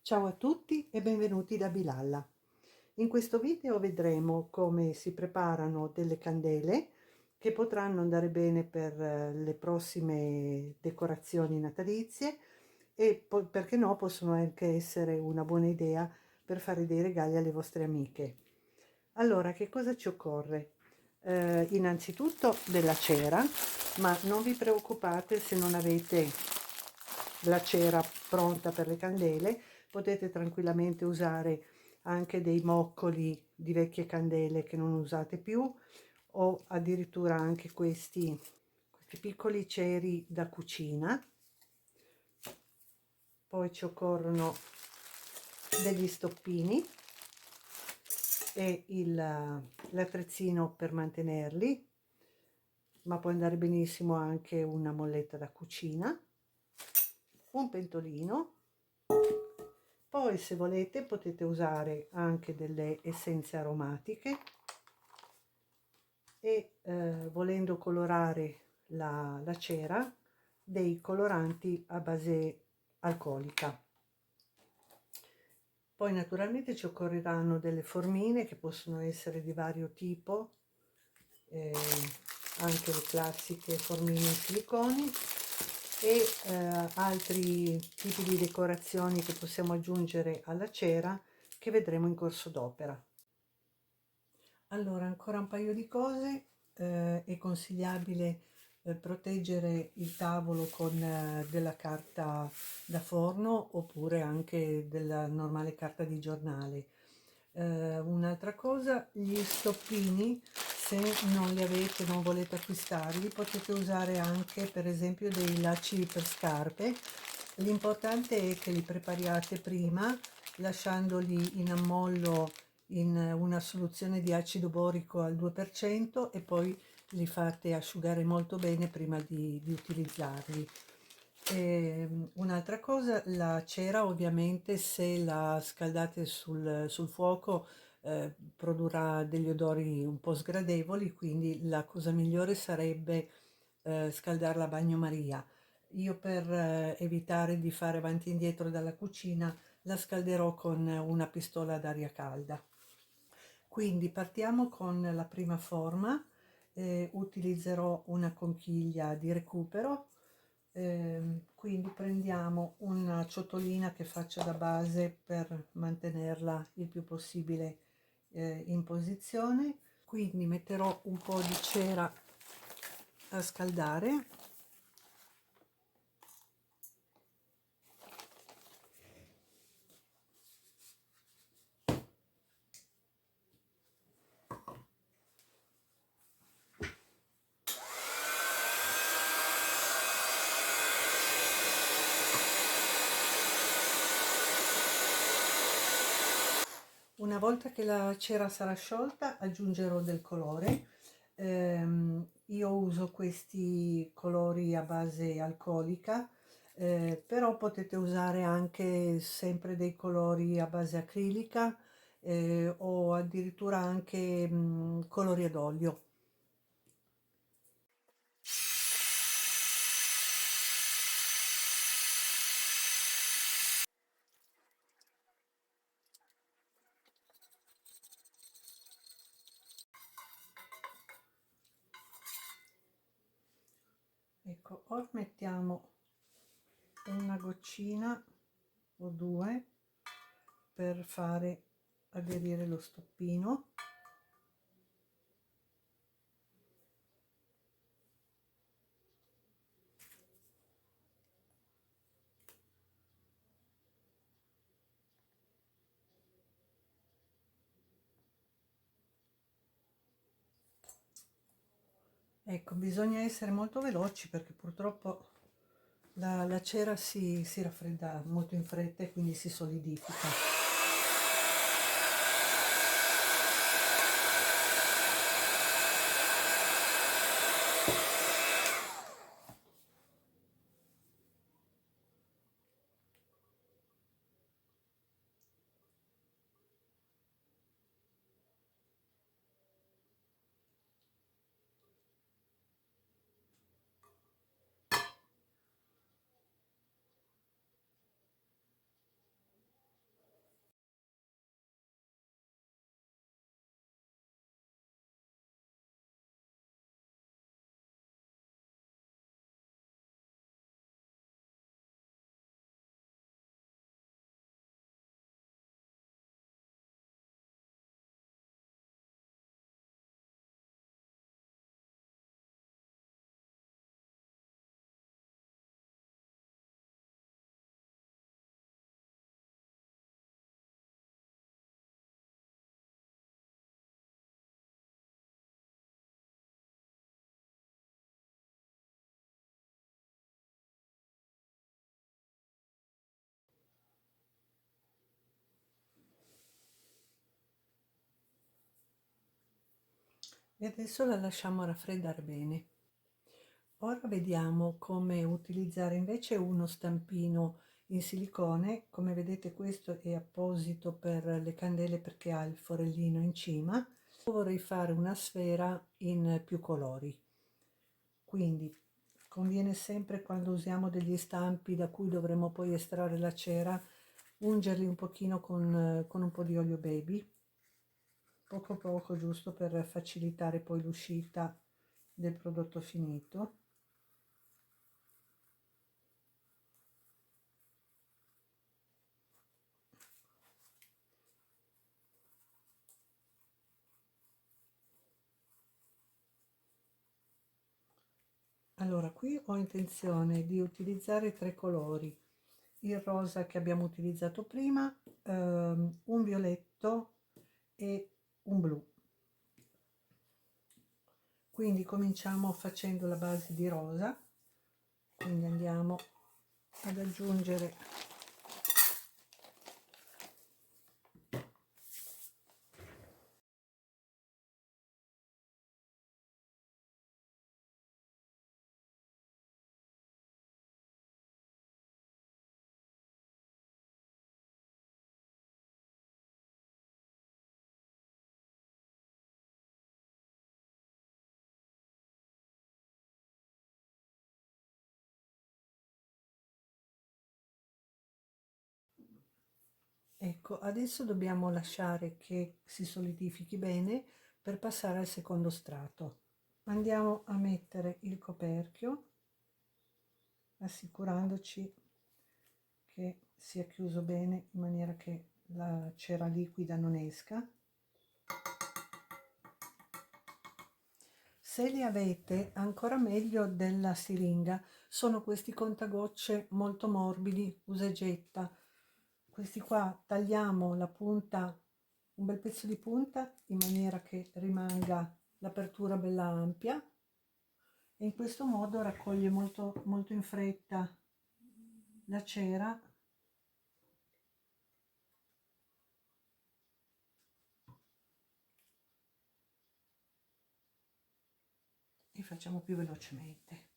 Ciao a tutti e benvenuti da Bilalla. In questo video vedremo come si preparano delle candele che potranno andare bene per le prossime decorazioni natalizie e poi, perché no, possono anche essere una buona idea per fare dei regali alle vostre amiche. Allora, che cosa ci occorre? Innanzitutto della cera, ma non vi preoccupate se non avete la cera pronta per le candele, potete tranquillamente usare anche dei moccoli di vecchie candele che non usate più o addirittura anche questi piccoli ceri da cucina. Poi ci occorrono degli stoppini e l'attrezzino per mantenerli, ma può andare benissimo anche una molletta da cucina, un pentolino. Poi se volete potete usare anche delle essenze aromatiche e volendo colorare la cera, dei coloranti a base alcolica. Poi naturalmente ci occorreranno delle formine che possono essere di vario tipo, eh, anche le classiche formine in silicone e altri tipi di decorazioni che possiamo aggiungere alla cera che vedremo in corso d'opera. Allora, ancora un paio di cose. È consigliabile proteggere il tavolo con della carta da forno oppure anche della normale carta di giornale. Un'altra cosa, gli stoppini, se non li avete, non volete acquistarli, potete usare anche per esempio dei lacci per scarpe. L'importante è che li prepariate prima lasciandoli in ammollo in una soluzione di acido borico al 2% e poi li fate asciugare molto bene prima di utilizzarli. Un'altra cosa, la cera ovviamente se la scaldate sul fuoco produrrà degli odori un po' sgradevoli, quindi la cosa migliore sarebbe scaldarla a bagnomaria. Io per evitare di fare avanti e indietro dalla cucina la scalderò con una pistola ad aria calda. Quindi partiamo con la prima forma, utilizzerò una conchiglia di recupero, quindi prendiamo una ciotolina che faccia da base per mantenerla il più possibile in posizione, quindi metterò un po' di cera a scaldare. Una volta che la cera sarà sciolta aggiungerò del colore. Io uso questi colori a base alcolica, però potete usare anche sempre dei colori a base acrilica o addirittura anche colori ad olio. Ecco, ora mettiamo una goccina o due per fare aderire lo stoppino. Ecco, bisogna essere molto veloci perché purtroppo la cera si raffredda molto in fretta e quindi si solidifica. e adesso la lasciamo raffreddare bene. Ora vediamo come utilizzare invece uno stampino in silicone. Come vedete questo è apposito per le candele perché ha il forellino in cima. Vorrei fare una sfera in più colori, quindi conviene sempre, quando usiamo degli stampi da cui dovremo poi estrarre la cera, ungerli un pochino con un po' di olio baby, poco poco, giusto per facilitare poi l'uscita del prodotto finito. Allora, qui ho intenzione di utilizzare 3 colori: il rosa che abbiamo utilizzato prima, un violetto e un blu. Quindi cominciamo facendo la base di rosa, quindi andiamo ad aggiungere ecco, adesso dobbiamo lasciare che si solidifichi bene per passare al secondo strato. Andiamo a mettere il coperchio, assicurandoci che sia chiuso bene in maniera che la cera liquida non esca. Se li avete, ancora meglio della siringa, sono questi contagocce molto morbidi, usa e getta. Questi qua tagliamo la punta, un bel pezzo di punta, in maniera che rimanga l'apertura bella ampia, e in questo modo raccoglie molto, molto in fretta la cera e facciamo più velocemente.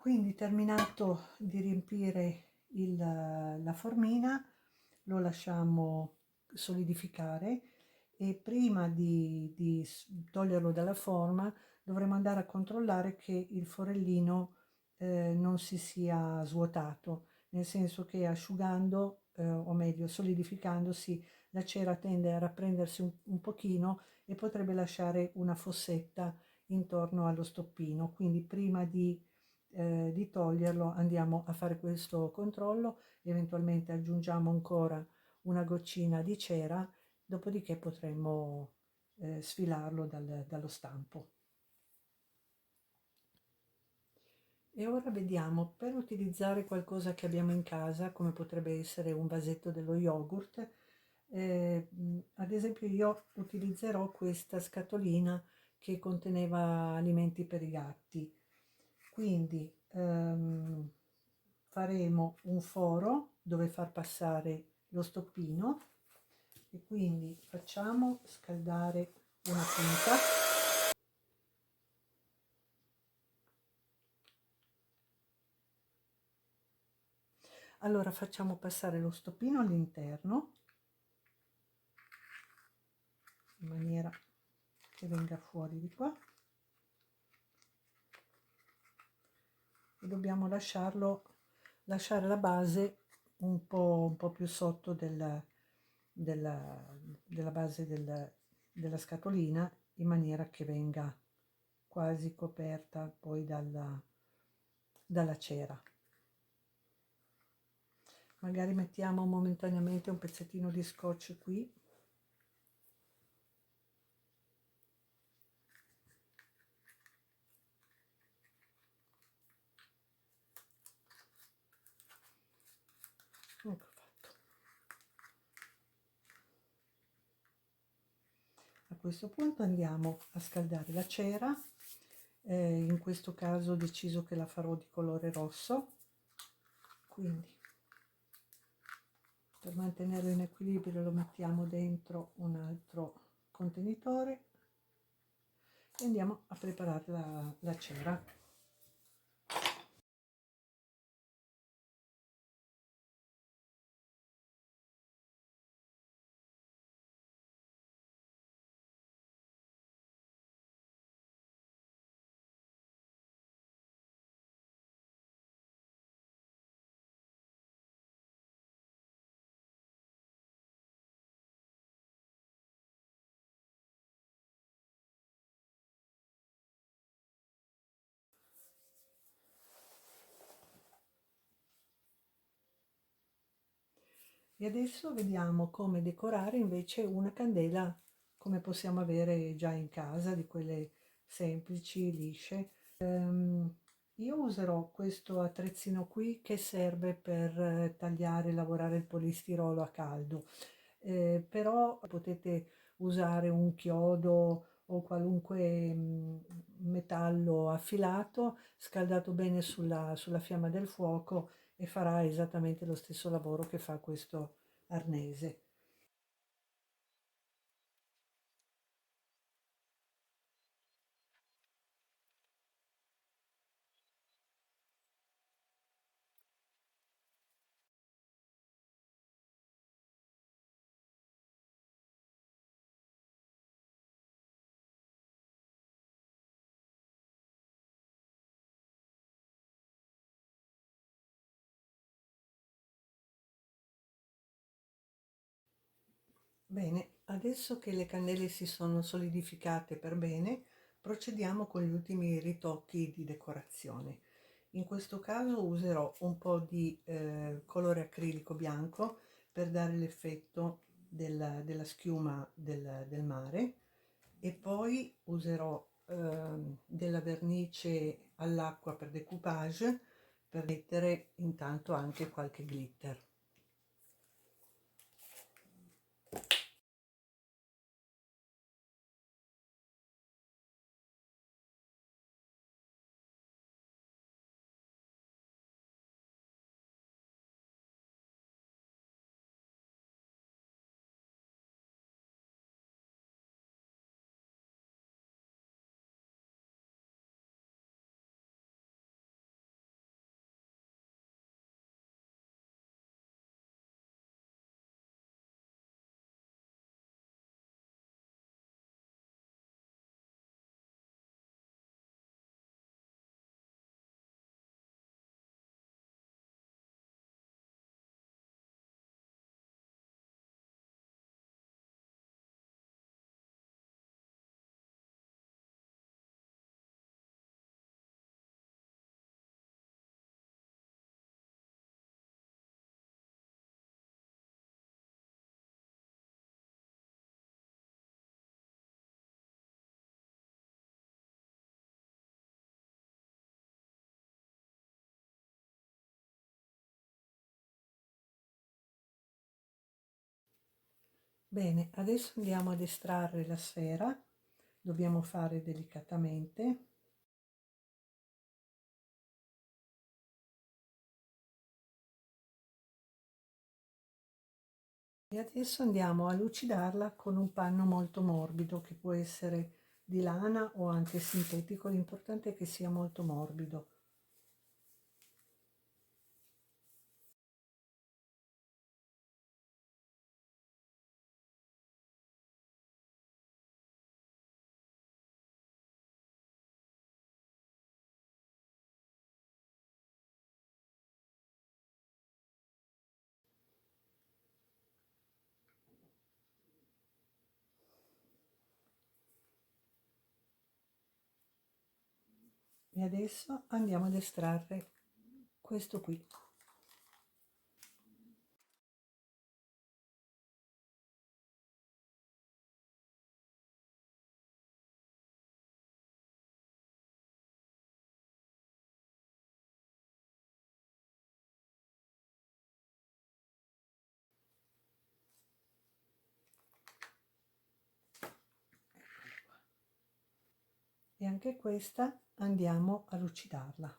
Quindi, terminato di riempire la formina, lo lasciamo solidificare, e prima di toglierlo dalla forma dovremo andare a controllare che il forellino non si sia svuotato, nel senso che asciugando, o meglio solidificandosi, la cera tende a rapprendersi un pochino e potrebbe lasciare una fossetta intorno allo stoppino. Quindi prima di toglierlo andiamo a fare questo controllo, eventualmente aggiungiamo ancora una goccina di cera, dopodiché potremo sfilarlo dallo stampo. E ora vediamo, per utilizzare qualcosa che abbiamo in casa, come potrebbe essere un vasetto dello yogurt, ad esempio io utilizzerò questa scatolina che conteneva alimenti per i gatti. Quindi faremo un foro dove far passare lo stoppino, e quindi facciamo scaldare una punta. Allora facciamo passare lo stoppino all'interno in maniera che venga fuori di qua, e dobbiamo lasciare la base un po' più sotto della base della scatolina, in maniera che venga quasi coperta poi dalla cera. Magari mettiamo momentaneamente un pezzettino di scotch qui. Ecco fatto. questo punto andiamo a scaldare la cera, in questo caso ho deciso che la farò di colore rosso, quindi per mantenerlo in equilibrio lo mettiamo dentro un altro contenitore e andiamo a preparare la cera. E adesso vediamo come decorare invece una candela come possiamo avere già in casa, di quelle semplici, lisce. Io userò questo attrezzino qui che serve per tagliare e lavorare il polistirolo a caldo, però potete usare un chiodo o qualunque metallo affilato, scaldato bene sulla fiamma del fuoco e farà esattamente lo stesso lavoro che fa questo arnese. Bene, adesso che le candele si sono solidificate per bene, procediamo con gli ultimi ritocchi di decorazione. In questo caso userò un po' di colore acrilico bianco per dare l'effetto della schiuma del mare e poi userò della vernice all'acqua per decoupage per mettere intanto anche qualche glitter. Bene, adesso andiamo ad estrarre la sfera, dobbiamo fare delicatamente. E adesso andiamo a lucidarla con un panno molto morbido che può essere di lana o anche sintetico, l'importante è che sia molto morbido. E adesso andiamo ad estrarre questo qui. e anche questa andiamo a lucidarla.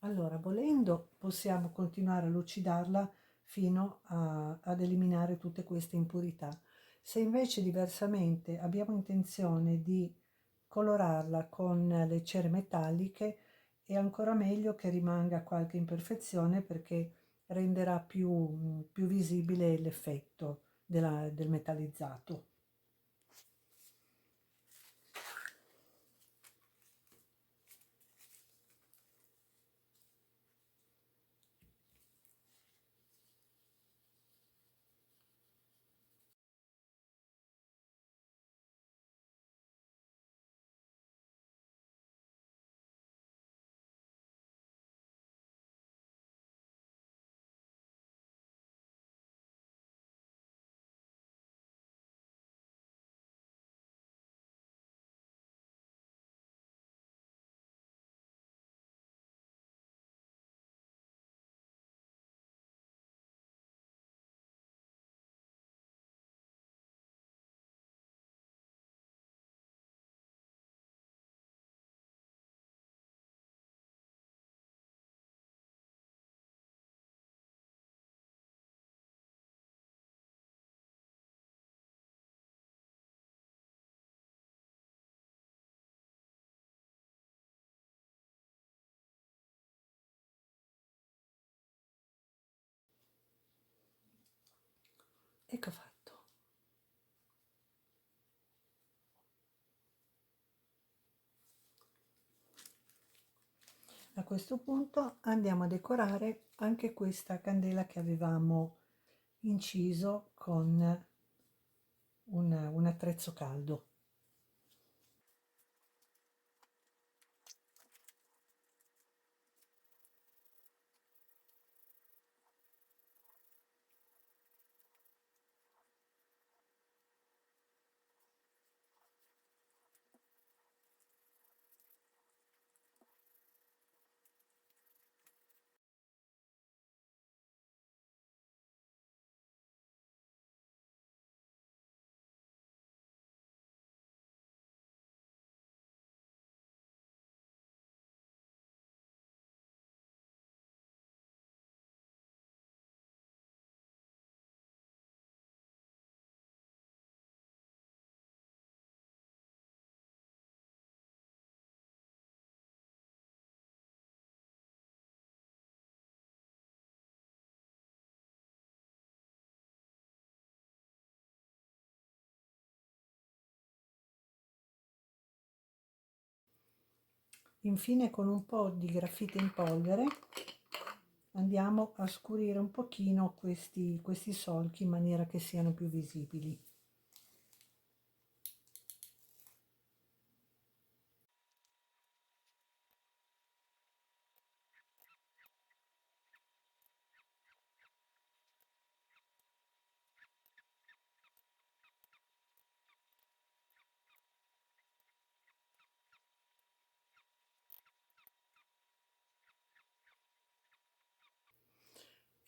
Allora, volendo, possiamo continuare a lucidarla ad eliminare tutte queste impurità. Se invece diversamente abbiamo intenzione di colorarla con le cere metalliche, è ancora meglio che rimanga qualche imperfezione perché renderà più visibile l'effetto del metallizzato. Ecco fatto. A questo punto andiamo a decorare anche questa candela che avevamo inciso con un attrezzo caldo. Infine con un po' di graffite in polvere andiamo a scurire un pochino questi solchi in maniera che siano più visibili.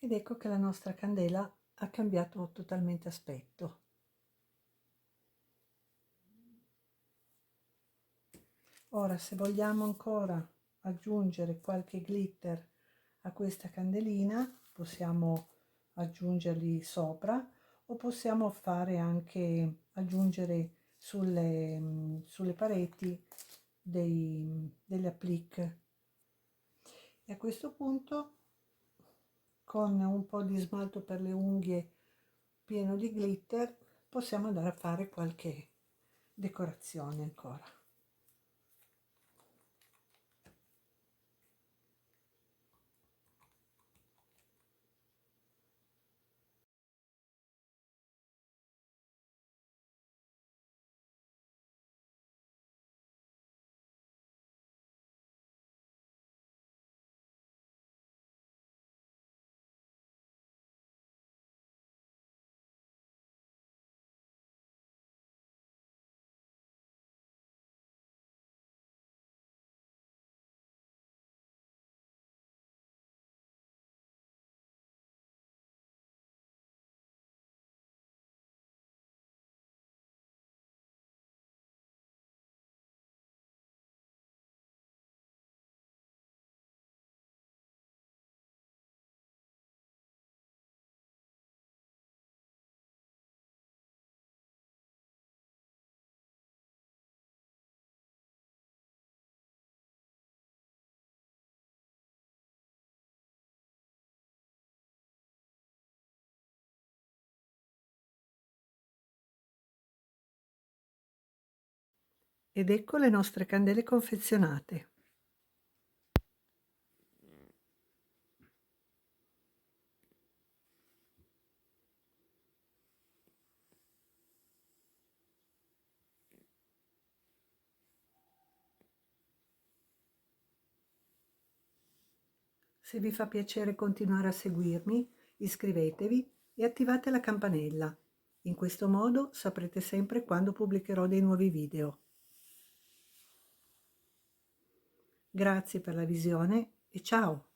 Ed ecco che la nostra candela ha cambiato totalmente aspetto. Ora, se vogliamo ancora aggiungere qualche glitter a questa candelina, possiamo aggiungerli sopra o possiamo fare anche aggiungere sulle pareti delle applique. E a questo punto, con un po' di smalto per le unghie pieno di glitter, possiamo andare a fare qualche decorazione ancora. Ed ecco le nostre candele confezionate. Se vi fa piacere continuare a seguirmi, iscrivetevi e attivate la campanella. In questo modo saprete sempre quando pubblicherò dei nuovi video. Grazie per la visione e ciao!